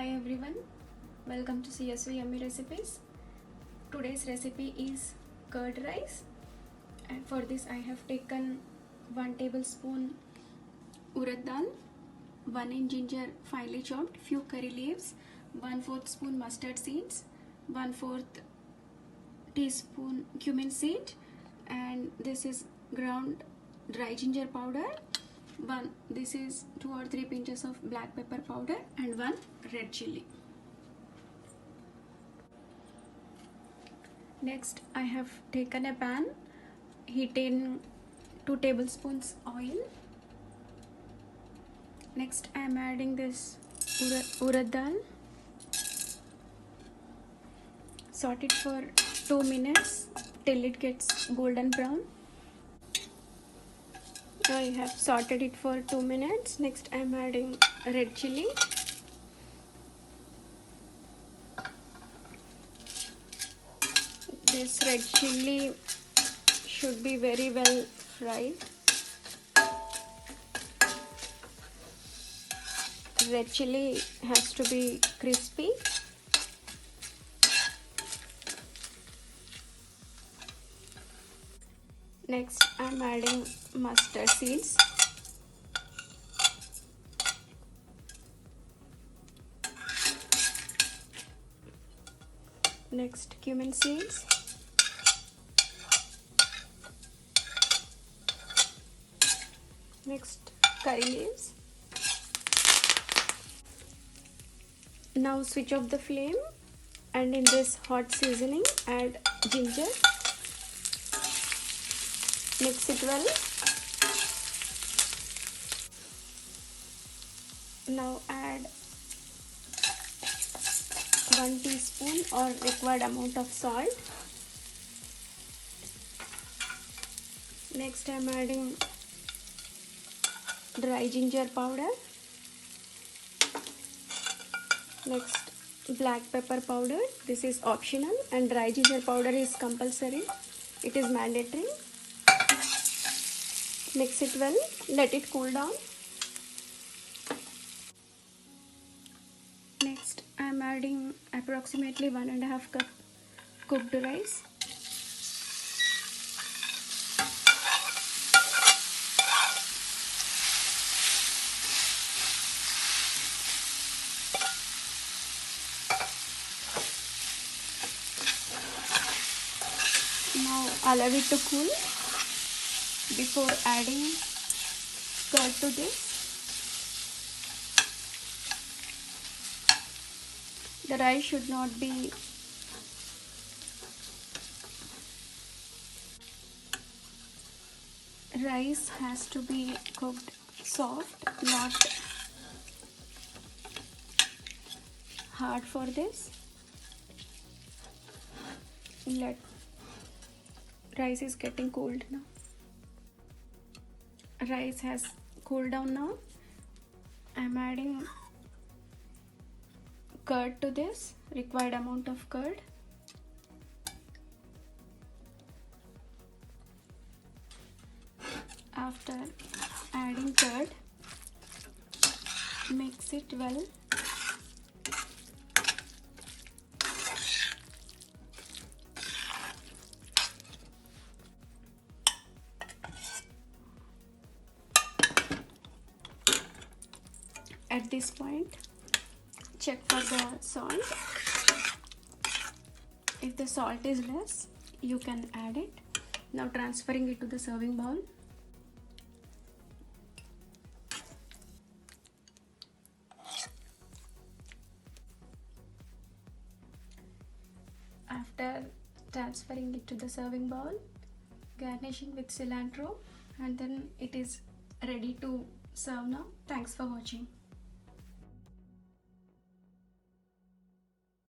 Hi everyone, welcome to CSV YummY recipes. Today's recipe is curd rice, and for this I have taken 1 tablespoon urad dal, 1 inch ginger finely chopped, few curry leaves, 1/4 spoon mustard seeds, 1/4 teaspoon cumin seed, and this is ground dry ginger powder. This is 2 or 3 pinches of black pepper powder and 1 red chilli. Next I have taken a pan, heat in 2 tablespoons oil. Next I am adding this urad dal. Saute it for 2 minutes till it gets golden brown. I have sauteed it for 2 minutes. Next I am adding red chilli. This red chilli should be very well fried. Red chilli has to be crispy. Next I am adding mustard seeds. Next cumin seeds. Next curry leaves. Now switch off the flame, and in this hot seasoning add ginger. Mix it well. Now add 1 teaspoon or required amount of salt. Next I am adding dry ginger powder. Next black pepper powder. This is optional, and dry ginger powder is compulsory. It is mandatory. Mix it well. Let it cool down. Next I am adding approximately 1.5 cup cooked rice. Now allow it to cool before adding curd to this. The rice should not be rice has to be cooked soft, not hard for this. Rice is getting cooled now. Rice has cooled down now. I am adding curd to this, required amount of curd. After adding curd, mix it well. At this point, check for the salt. If the salt is less, you can add it. Now transferring it to the serving bowl. After transferring it to the serving bowl, garnishing with cilantro, and then it is ready to serve now. Thanks for watching.